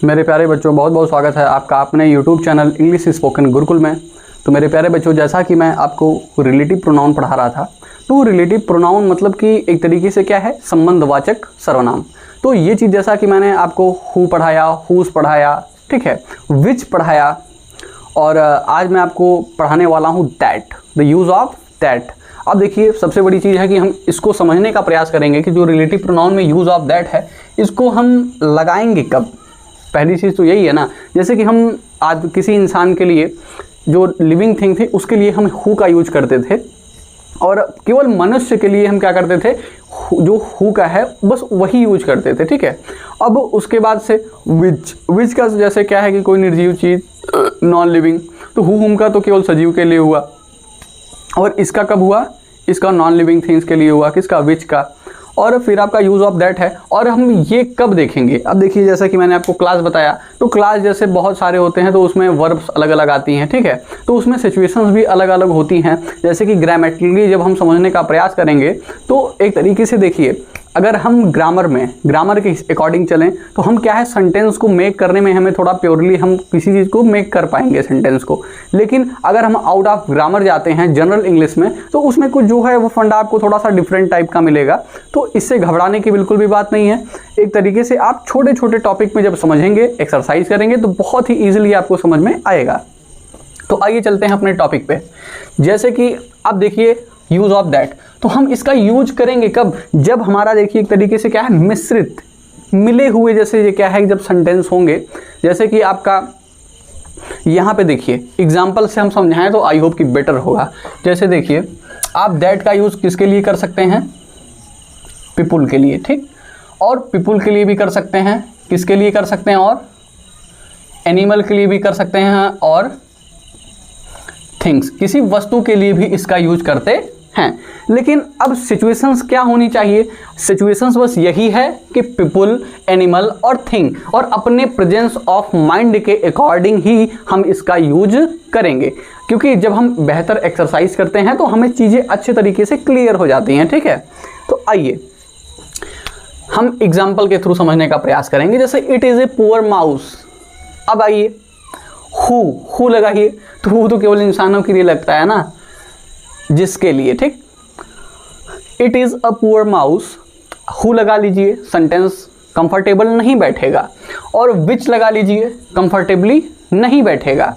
मेरे प्यारे बच्चों, बहुत बहुत स्वागत है आपका अपने YouTube channel English spoken Gurukul में। तो मेरे प्यारे बच्चों, जैसा कि मैं आपको रिलेटिव प्रोनाउन पढ़ा रहा था, तो रिलेटिव प्रोनाउन मतलब कि एक तरीके से क्या है, संबंधवाचक सर्वनाम। तो ये चीज़ जैसा कि मैंने आपको हु पढ़ाया, हुज पढ़ाया, ठीक है, विच पढ़ाया, और आज मैं आपको पढ़ाने वाला हूँ that, the use of that. अब देखिए, सबसे बड़ी चीज़ है कि हम इसको समझने का प्रयास करेंगे कि जो रिलेटिव प्रोनाउन में यूज़ ऑफ दैट है, इसको हम लगाएंगे कब। पहली चीज़ तो यही है ना, जैसे कि हम आज किसी इंसान के लिए, जो लिविंग थिंग थी, उसके लिए हम हु का यूज करते थे, और केवल मनुष्य के लिए हम क्या करते थे, जो हु का है बस वही यूज करते थे, ठीक है। अब उसके बाद से विच का जैसे क्या है कि कोई निर्जीव चीज़, नॉन लिविंग, तो हुम का तो केवल सजीव के लिए हुआ, और इसका कब हुआ, इसका नॉन लिविंग थिंग्स के लिए हुआ, किसका, विच का। और फिर आपका यूज़ ऑफ दैट है, और हम ये कब देखेंगे। अब देखिए, जैसा कि मैंने आपको क्लास बताया, तो क्लास जैसे बहुत सारे होते हैं, तो उसमें वर्ब्स अलग अलग आती हैं, ठीक है। तो उसमें सिचुएशंस भी अलग अलग होती हैं। जैसे कि ग्रामेटिकली जब हम समझने का प्रयास करेंगे, तो एक तरीके से देखिए, अगर हम ग्रामर के अकॉर्डिंग चलें, तो हम क्या है, सेंटेंस को मेक करने में हमें थोड़ा प्योरली हम किसी चीज़ को मेक कर पाएंगे सेंटेंस को। लेकिन अगर हम आउट ऑफ ग्रामर जाते हैं जनरल इंग्लिश में, तो उसमें कुछ जो है वो फंडा आपको थोड़ा सा डिफरेंट टाइप का मिलेगा। तो इससे घबराने की बिल्कुल भी बात नहीं है। एक तरीके से आप छोटे छोटे टॉपिक में जब समझेंगे, एक्सरसाइज करेंगे, तो बहुत ही ईजिली आपको समझ में आएगा। तो आइए चलते हैं अपने टॉपिक पे। जैसे कि अब देखिए, यूज ऑफ दैट, तो हम इसका यूज करेंगे कब, जब हमारा देखिए एक तरीके से क्या है, मिश्रित, मिले हुए, जैसे ये क्या है, जब सेंटेंस होंगे। जैसे कि आपका यहाँ पे देखिए एग्जाम्पल से हम समझाएं तो आई होप कि बेटर होगा। जैसे देखिए, आप दैट का यूज किसके लिए कर सकते हैं, पीपुल के लिए, ठीक, और पीपुल के लिए भी कर सकते हैं, किसके लिए कर सकते हैं, और एनिमल के लिए भी कर सकते हैं, और थिंग्स, किसी वस्तु के लिए भी इसका यूज करते हैं। लेकिन अब सिचुएशंस क्या होनी चाहिए, सिचुएशंस बस यही है कि पीपुल, एनिमल और थिंग, और अपने प्रेजेंस ऑफ माइंड के अकॉर्डिंग ही हम इसका यूज करेंगे। क्योंकि जब हम बेहतर एक्सरसाइज करते हैं तो हमें चीज़ें अच्छे तरीके से क्लियर हो जाती हैं, ठीक है। तो आइए हम एग्जाम्पल के थ्रू समझने का प्रयास करेंगे। जैसे it is a poor mouse. अब आइए, हु लगाइए, तो हु तो केवल इंसानों के लिए लगता है ना, जिसके लिए, ठीक। It is a poor mouse, who लगा लीजिए, सेंटेंस कंफर्टेबल नहीं बैठेगा। और विच लगा लीजिए, कंफर्टेबली नहीं बैठेगा।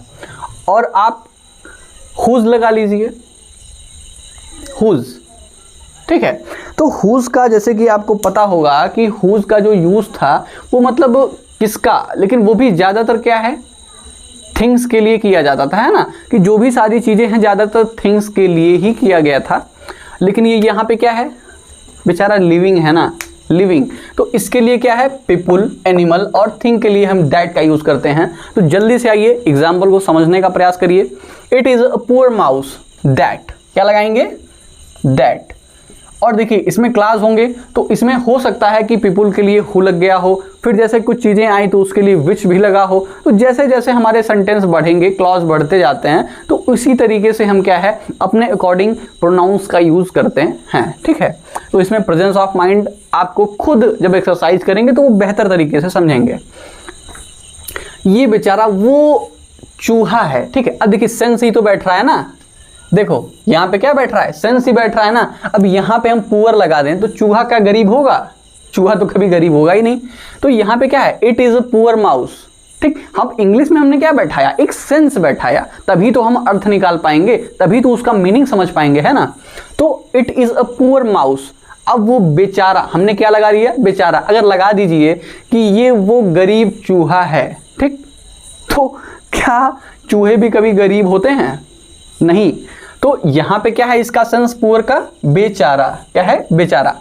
और आप हुज लगा लीजिए, हुज, ठीक है। तो हुज का जैसे कि आपको पता होगा कि हुज का जो यूज था वो मतलब किसका, लेकिन वो भी ज़्यादातर क्या है, थिंग्स के लिए किया जाता था, है ना, कि जो भी सारी चीज़ें हैं ज़्यादातर थिंग्स के लिए ही किया गया था। लेकिन ये यहाँ पे क्या है, बेचारा लिविंग है ना, लिविंग, तो इसके लिए क्या है, पीपुल, एनिमल और थिंग के लिए हम दैट का यूज़ करते हैं। तो जल्दी से आइए एग्जाम्पल को समझने का प्रयास करिए। It is a poor mouse that, क्या लगाएंगे, दैट। और देखिए, इसमें क्लास होंगे, तो इसमें हो सकता है कि पीपुल के लिए हु लग गया हो, फिर जैसे कुछ चीज़ें आई तो उसके लिए विच भी लगा हो। तो जैसे जैसे हमारे सेंटेंस बढ़ेंगे, क्लॉज बढ़ते जाते हैं, तो उसी तरीके से हम क्या है, अपने अकॉर्डिंग प्रोनाउंस का यूज़ करते हैं, ठीक है। तो इसमें प्रेजेंस ऑफ माइंड आपको खुद जब एक्सरसाइज करेंगे तो वो बेहतर तरीके से समझेंगे। ये बेचारा वो चूहा है, ठीक है। अब देखिए, सेंस ही तो बैठ रहा है ना, देखो यहाँ पे क्या बैठ रहा है, सेंस ही बैठ रहा है ना। अब यहाँ पे हम पुअर लगा दें तो चूहा क्या गरीब होगा, चूहा तो कभी गरीब होगा ही नहीं। तो यहाँ पे क्या है, it is a poor mouse, ठीक। हम इंग्लिश में हमने क्या बैठाया, एक सेंस बैठाया, तभी तो हम अर्थ निकाल पाएंगे, तभी तो उसका मीनिंग समझ पाएंगे, है ना। तो it is a poor mouse, अब वो बेचारा, हमने क्या लगा दिया, बेचारा। अगर लगा दीजिए कि ये वो गरीब चूहा है, ठीक, तो क्या चूहे भी कभी गरीब होते हैं, नहीं। तो यहाँ पे क्या है, इसका सेंस पुअर का, बेचारा, क्या है, बेचारा।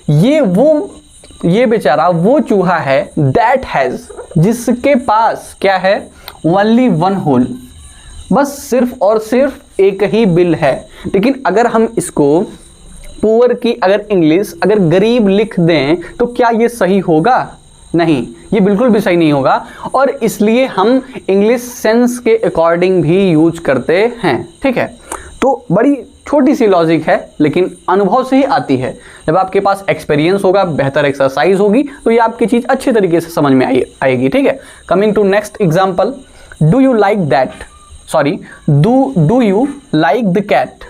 ये बेचारा वो चूहा है, दैट हैज, जिसके पास क्या है, ओनली वन होल, बस सिर्फ और सिर्फ एक ही बिल है। लेकिन अगर हम इसको पुअर की अगर इंग्लिश अगर गरीब लिख दें तो क्या ये सही होगा, नहीं, ये बिल्कुल भी सही नहीं होगा। और इसलिए हम इंग्लिश सेंस के अकॉर्डिंग भी यूज करते हैं, ठीक है। तो बड़ी छोटी सी लॉजिक है लेकिन अनुभव से ही आती है। जब आपके पास एक्सपीरियंस होगा, बेहतर एक्सरसाइज होगी, तो ये आपकी चीज़ अच्छे तरीके से समझ में आएगी। ठीक है, coming to next example, do you like that, sorry do you like the cat.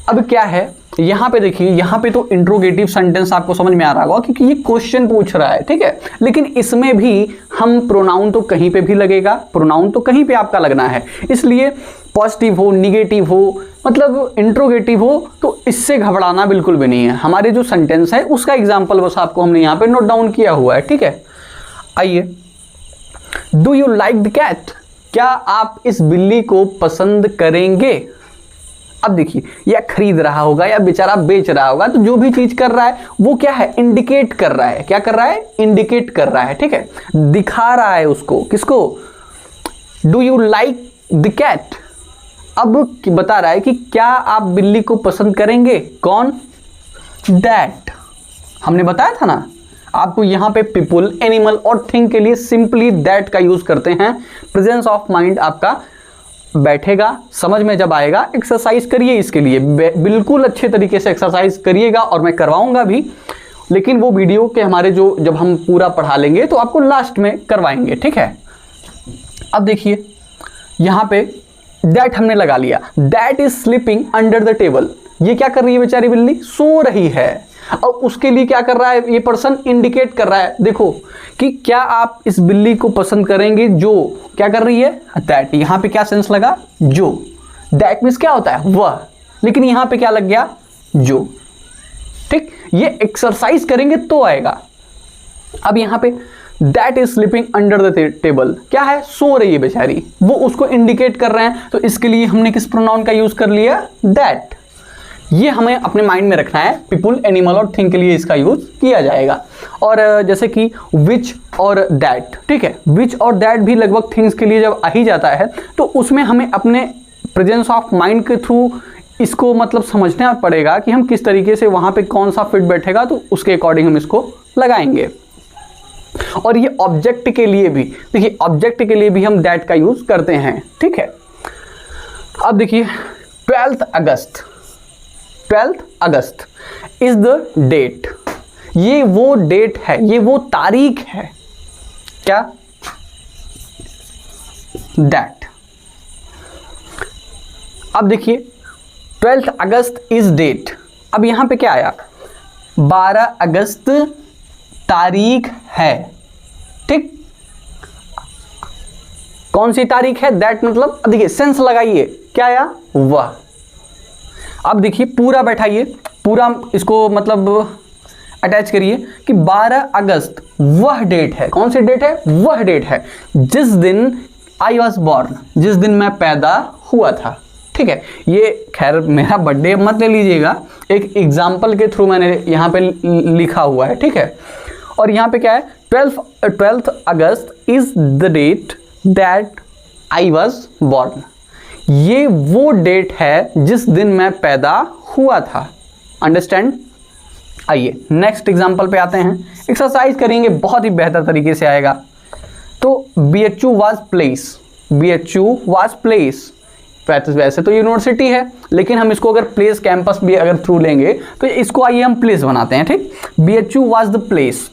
अब क्या है यहाँ पे, देखिए यहाँ पे तो इंट्रोगेटिव सेंटेंस आपको समझ में आ रहा होगा क्योंकि ये क्वेश्चन पूछ रहा है। ठीक है, लेकिन इसमें भी हम प्रोनाउन तो कहीं पे भी लगेगा, प्रोनाउन तो कहीं पे आपका लगना है, इसलिए पॉजिटिव हो, निगेटिव हो, मतलब इंट्रोगेटिव हो, तो इससे घबराना बिल्कुल भी नहीं है। हमारे जो सेंटेंस है उसका एग्जाम्पल बस आपको हमने यहाँ पे नोट डाउन किया हुआ है। ठीक है, आइए, do you like the cat, क्या आप इस बिल्ली को पसंद करेंगे। अब देखिए, या खरीद रहा होगा या बेचारा बेच रहा होगा, तो जो भी चीज कर रहा है वो क्या है, इंडिकेट कर रहा है। क्या कर रहा है, इंडिकेट कर रहा है। ठीक है, दिखा रहा है उसको, किसको, do you like the cat. अब बता रहा है कि क्या आप बिल्ली को पसंद करेंगे, कौन, दैट। हमने बताया था ना आपको, यहां पे पीपुल, एनिमल और थिंग के लिए सिंपली दैट का यूज करते हैं। प्रेजेंस ऑफ माइंड आपका बैठेगा, समझ में जब आएगा। एक्सरसाइज करिए इसके लिए, बिल्कुल अच्छे तरीके से एक्सरसाइज करिएगा और मैं करवाऊंगा भी, लेकिन वो वीडियो के हमारे जो जब हम पूरा पढ़ा लेंगे तो आपको लास्ट में करवाएंगे। ठीक है, अब देखिए यहाँ पे दैट हमने लगा लिया, that is sleeping under the table. ये क्या कर रही है बेचारी बिल्ली, सो रही है। और उसके लिए क्या कर रहा है ये पर्सन, इंडिकेट कर रहा है, देखो कि क्या आप इस बिल्ली को पसंद करेंगे, जो क्या कर रही है, दैट। यहां पे क्या सेंस लगा, जो, दैट मींस क्या होता है, वह, लेकिन यहां पे क्या लग गया, जो। ठीक, ये एक्सरसाइज करेंगे तो आएगा। अब यहां पे that is sleeping under the table, क्या है, सो रही है बेचारी, वो उसको इंडिकेट कर रहे हैं, तो इसके लिए हमने किस प्रोनाउन का यूज कर लिया, दैट। ये हमें अपने माइंड में रखना है, पीपुल, एनिमल और थिंग के लिए इसका यूज किया जाएगा। और जैसे कि विच और दैट, ठीक है, विच और दैट भी लगभग थिंग्स के लिए जब आ ही जाता है तो उसमें हमें अपने प्रेजेंस ऑफ माइंड के थ्रू इसको मतलब समझना पड़ेगा कि हम किस तरीके से वहां पे कौन सा फिट बैठेगा, तो उसके अकॉर्डिंग हम इसको लगाएंगे। और ये ऑब्जेक्ट के लिए भी, देखिए ऑब्जेक्ट के लिए भी हम दैट का यूज करते हैं। ठीक है, अब देखिए 12 अगस्त इज द डेट, ये वो डेट है, ये वो तारीख है, क्या, दैट। अब देखिए 12 अगस्त इज डेट, अब यहां पे क्या आया, 12 अगस्त तारीख है। ठीक, कौन सी तारीख है, दैट मतलब, अब देखिए सेंस लगाइए, क्या आया, वह। अब देखिए पूरा बैठाइए, पूरा इसको मतलब अटैच करिए कि 12 अगस्त वह डेट है, कौन सी डेट है, वह डेट है जिस दिन आई वॉज बॉर्न, जिस दिन मैं पैदा हुआ था। ठीक है, ये खैर मेरा बर्थडे मत ले लीजिएगा, एक एग्जाम्पल के थ्रू मैंने यहाँ पे लिखा हुआ है। ठीक है, और यहाँ पे क्या है, 12th August is the date that I was born, ये वो डेट है जिस दिन मैं पैदा हुआ था। अंडरस्टैंड। आइए नेक्स्ट एग्जांपल पे आते हैं, एक्सरसाइज करेंगे, बहुत ही बेहतर तरीके से आएगा। तो BHU was place, BHU was place, वैसे तो यूनिवर्सिटी है, लेकिन हम इसको अगर प्लेस कैंपस भी अगर थ्रू लेंगे तो इसको आइए हम प्लेस बनाते हैं। ठीक, BHU वाज द प्लेस,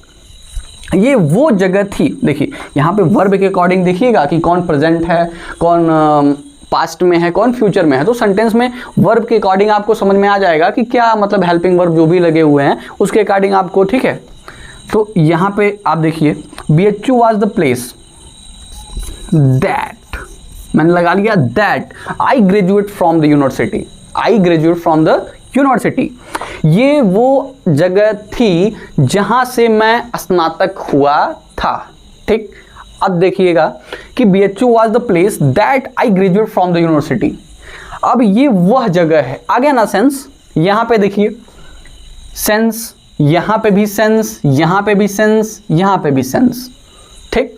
ये वो जगह थी। देखिए यहाँ पे वर्ब के अकॉर्डिंग देखिएगा कि कौन प्रेजेंट है, कौन पास्ट में है, कौन फ्यूचर में है, तो सेंटेंस में वर्ब के अकॉर्डिंग आपको समझ में आ जाएगा कि क्या मतलब हेल्पिंग वर्ब जो भी लगे हुए हैं उसके अकॉर्डिंग आपको। ठीक है, तो यहाँ पे आप देखिए BHU was the place that, मैंने लगा लिया that I graduate from the university, I graduate from the university, ये वो जगह थी जहां से मैं स्नातक हुआ था। ठीक, अब देखिएगा कि BHU was the place that I graduate from the university, अब ये वह जगह है, आ गया ना सेंस। यहां पे देखिए सेंस, यहां पे भी सेंस, यहां पे भी सेंस, यहां पे भी सेंस। ठीक,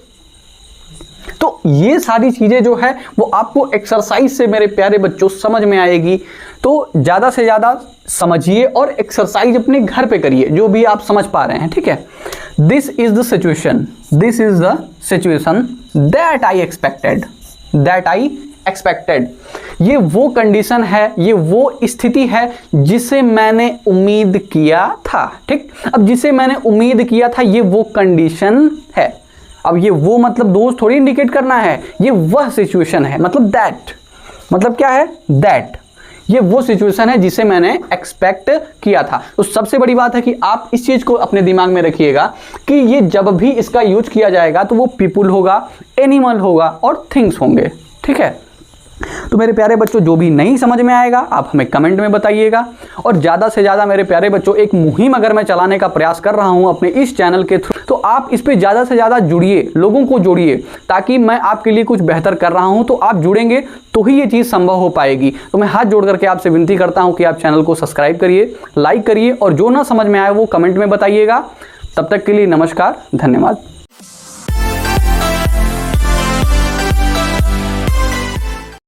तो ये सारी चीजें जो है वो आपको एक्सरसाइज से मेरे प्यारे बच्चों समझ में आएगी। तो ज्यादा से ज्यादा समझिए और एक्सरसाइज अपने घर पे करिए जो भी आप समझ पा रहे हैं। ठीक है, this is the situation, this is the situation that I expected, that I expected, ये वो कंडीशन है, ये वो स्थिति है जिसे मैंने उम्मीद किया था। ठीक, अब जिसे मैंने उम्मीद किया था ये वो कंडीशन है। अब ये वो मतलब दोस्त थोड़ी इंडिकेट करना है, ये वह सिचुएशन है, मतलब दैट, मतलब क्या है, दैट, ये वो सिचुएशन है जिसे मैंने एक्सपेक्ट किया था। तो सबसे बड़ी बात है कि आप इस चीज को अपने दिमाग में रखिएगा कि ये जब भी इसका यूज किया जाएगा तो वो पीपुल होगा, एनिमल होगा और थिंग्स होंगे। ठीक है, तो मेरे प्यारे बच्चों जो भी नहीं समझ में आएगा आप हमें कमेंट में बताइएगा। और ज़्यादा से ज़्यादा मेरे प्यारे बच्चों एक मुहिम अगर मैं चलाने का प्रयास कर रहा हूं अपने इस चैनल के थ्रू, तो आप इस पे ज़्यादा से ज़्यादा जुड़िए, लोगों को जोड़िए, ताकि मैं आपके लिए कुछ बेहतर कर रहा हूं तो आप जुड़ेंगे तो ही ये चीज़ संभव हो पाएगी। तो मैं हाथ जोड़ करके आपसे विनती करता हूँ कि आप चैनल को सब्सक्राइब करिए, लाइक करिए और जो ना समझ में आए वो कमेंट में बताइएगा। तब तक के लिए नमस्कार, धन्यवाद।